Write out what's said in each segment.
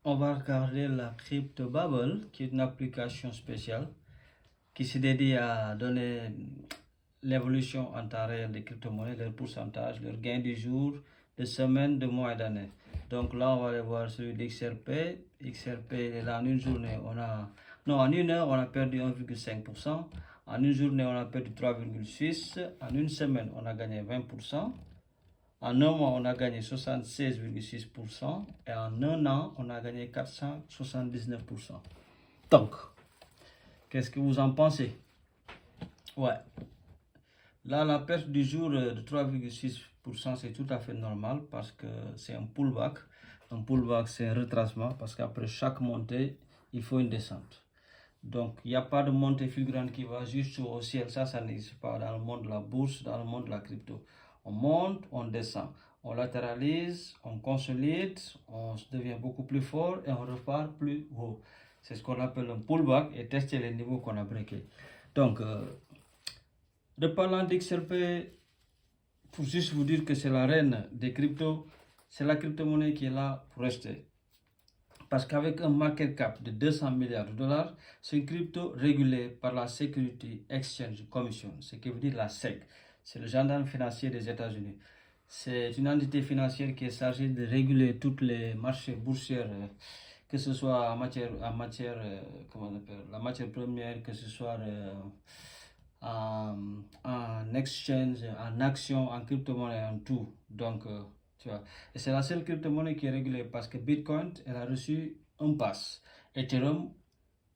on va regarder la Crypto Bubble, qui est une application spéciale qui se dédie à donner l'évolution en temps réel des crypto-monnaies, leur pourcentage, leur gain du jour, de semaine, de mois et d'année. Donc là, on va aller voir celui d'XRP. XRP, là, en une journée, en une heure, on a perdu 1,5%. En une journée, on a perdu 3,6%. En une semaine, on a gagné 20%. En un mois, on a gagné 76,6%. Et en un an, on a gagné 479%. Donc, qu'est-ce que vous en pensez? Ouais. Là, la perte du jour de 3,6%, c'est tout à fait normal parce que c'est un pullback. Un pullback, c'est un retracement parce qu'après chaque montée, il faut une descente. Donc, il n'y a pas de montée fulgurante qui va juste au ciel. Ça n'existe pas dans le monde de la bourse, dans le monde de la crypto. On monte, on descend. On latéralise, on consolide, on devient beaucoup plus fort et on repart plus haut. C'est ce qu'on appelle un pullback et tester les niveaux qu'on a breakés. Donc, de parlant d'XRP, pour juste vous dire que c'est la reine des cryptos, c'est la crypto-monnaie qui est là pour rester. Parce qu'avec un market cap de 200 milliards de dollars, c'est une crypto régulée par la Security Exchange Commission, ce qui veut dire la SEC. C'est le gendarme financier des États-Unis. C'est une entité financière qui est chargée de réguler tous les marchés boursiers, que ce soit en matière comment on appelle, la matière première, que ce soit en exchange, en action, en crypto-monnaie, en tout. Donc, tu vois. Et c'est la seule crypto-monnaie qui est régulée parce que Bitcoin, elle a reçu un pass. Ethereum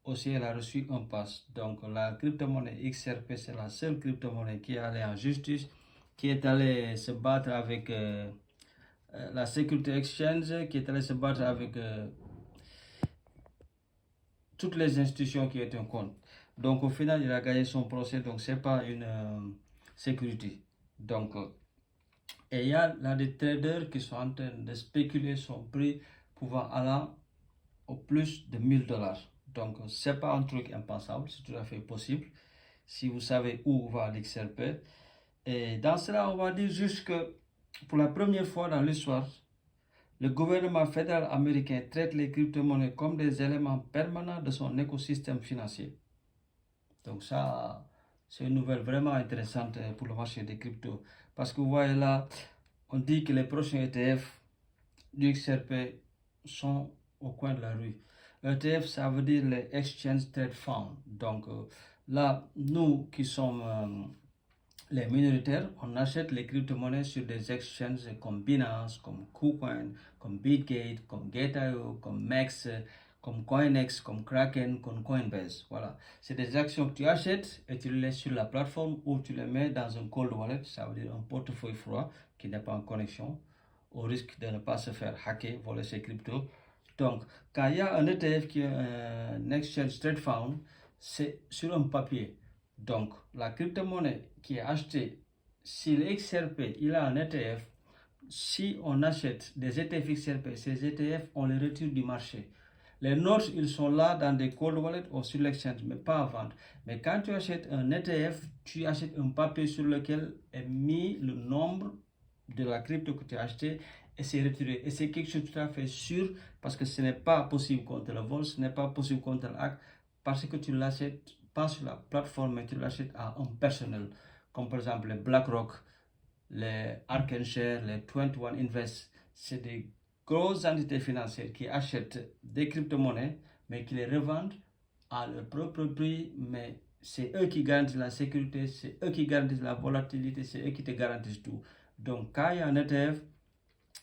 aussi, elle a reçu un pass. Donc, la crypto-monnaie XRP, c'est la seule crypto-monnaie qui est allée en justice, qui est allée se battre avec la Security Exchange, qui est allée se battre avec toutes les institutions qui étaient en compte. Donc, au final, il a gagné son procès. Donc, c'est pas une sécurité. Donc, et il y a là des traders qui sont en train de spéculer son prix pouvant aller au plus de 1000 dollars. Donc, c'est pas un truc impensable, c'est tout à fait possible si vous savez où va l'XRP. Et dans cela, on va dire juste que pour la première fois dans l'histoire, le gouvernement fédéral américain traite les crypto-monnaies comme des éléments permanents de son écosystème financier. Donc ça, c'est une nouvelle vraiment intéressante pour le marché des cryptos. Parce que vous voyez là, on dit que les prochains ETF du XRP sont au coin de la rue. ETF, ça veut dire les Exchange Trade Funds. Donc là, nous qui sommes les minoritaires, on achète les crypto-monnaies sur des exchanges comme Binance, comme KuCoin, comme Bitgate, comme Gate.io, comme MEX, comme CoinEx, comme Kraken, comme Coinbase. Voilà. C'est des actions que tu achètes et tu les laisses sur la plateforme ou tu les mets dans un cold wallet, ça veut dire un portefeuille froid qui n'est pas en connexion, au risque de ne pas se faire hacker, voler ses cryptos. Donc, quand il y a un ETF qui est un Exchange Trade Fund, c'est sur un papier. Donc, la crypto-monnaie qui est achetée, si le XRP, il a un ETF, si on achète des ETF XRP, ces ETF, on les retire du marché. Les nôtres, ils sont là dans des cold wallets ou sur l'exchange, mais pas à vendre. Mais quand tu achètes un ETF, tu achètes un papier sur lequel est mis le nombre de la crypto que tu as acheté et c'est retiré. Et c'est quelque chose de tout à fait sûr parce que ce n'est pas possible qu'on te le vole, ce n'est pas possible qu'on te le hack parce que tu l'achètes pas sur la plateforme, mais tu l'achètes à un personnel, comme par exemple les BlackRock, les Arkenshare, les 21 Invest. C'est des grosses entités financières qui achètent des crypto-monnaies, mais qui les revendent à leur propre prix, mais c'est eux qui garantissent la sécurité, c'est eux qui garantissent la volatilité, c'est eux qui te garantissent tout. Donc, quand il y a un ETF,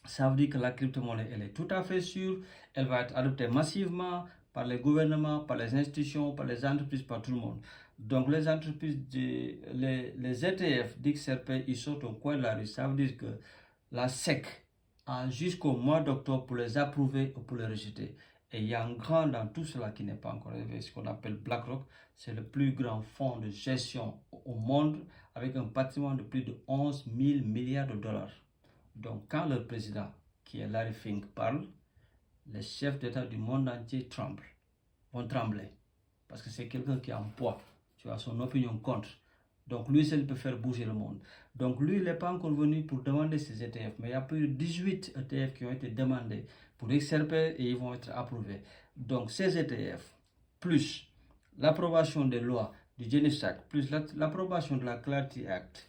ça veut dire que la crypto-monnaie, elle est tout à fait sûre, elle va être adoptée massivement par les gouvernements, par les institutions, par les entreprises, par tout le monde. Donc, les entreprises, les ETF d'XRP, ils sont au coin de la rue. Ça veut dire que la SEC a jusqu'au mois d'octobre pour les approuver ou pour les rejeter. Et il y a un grand dans tout cela qui n'est pas encore arrivé, ce qu'on appelle BlackRock. C'est le plus grand fonds de gestion au monde avec un patrimoine de plus de 11 000 milliards de dollars. Donc, quand le président, qui est Larry Fink, parle, les chefs d'État du monde entier vont trembler. Parce que c'est quelqu'un qui a un poids. Tu as son opinion contre. Donc, lui seul peut faire bouger le monde. Donc, lui, il n'est pas encore venu pour demander ces ETF. Mais il y a plus de 18 ETF qui ont été demandés pour XRP et ils vont être approuvés. Donc ces ETF, plus l'approbation des lois du Genius Act, plus l'approbation de la Clarity Act,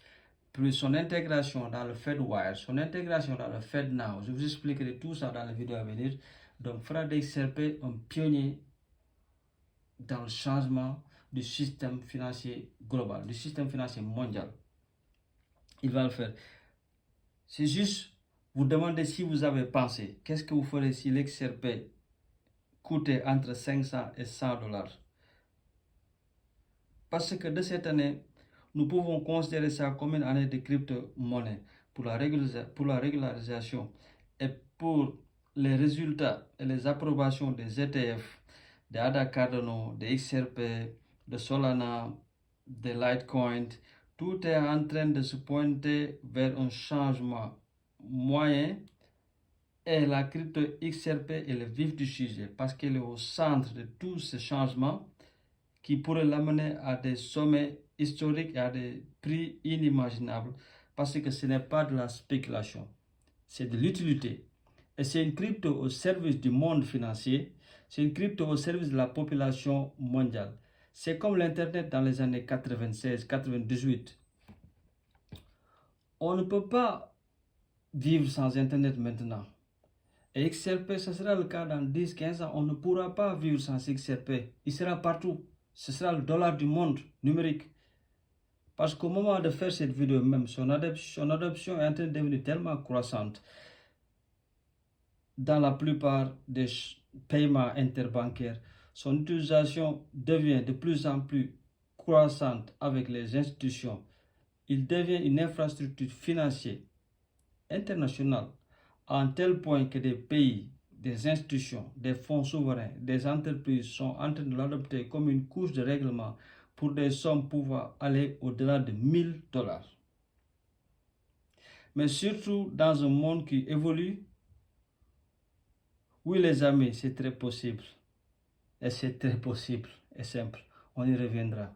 plus son intégration dans le FedWire, son intégration dans le FedNow, je vous expliquerai tout ça dans la vidéo à venir, donc fera de XRP un pionnier dans le changement du système financier global, du système financier mondial. Il va le faire. C'est juste vous demander si vous avez pensé, qu'est-ce que vous ferez si l'XRP coûtait entre 500 et 100 dollars? Parce que de cette année, nous pouvons considérer ça comme une année de crypto-monnaie pour la régularisation et pour les résultats et les approbations des ETF, des ADA Cardano, des XRP, de Solana, de Litecoin. Tout est en train de se pointer vers un changement moyen et la crypto XRP est le vif du sujet parce qu'elle est au centre de tous ces changements qui pourraient l'amener à des sommets historiques et à des prix inimaginables parce que ce n'est pas de la spéculation, c'est de l'utilité. Et c'est une crypto au service du monde financier, c'est une crypto au service de la population mondiale. C'est comme l'Internet dans les années 96-98. On ne peut pas vivre sans Internet maintenant. Et XRP, ce sera le cas dans 10-15 ans. On ne pourra pas vivre sans XRP. Il sera partout. Ce sera le dollar du monde numérique. Parce qu'au moment de faire cette vidéo même, son adoption est en train de devenir tellement croissante dans la plupart des paiements interbancaires. Son utilisation devient de plus en plus croissante avec les institutions. Il devient une infrastructure financière internationale en tel point que des pays, des institutions, des fonds souverains, des entreprises sont en train de l'adopter comme une couche de règlement pour des sommes pouvant aller au-delà de 1000 dollars. Mais surtout dans un monde qui évolue, oui les amis, c'est très possible. Et c'est très possible et simple. On y reviendra.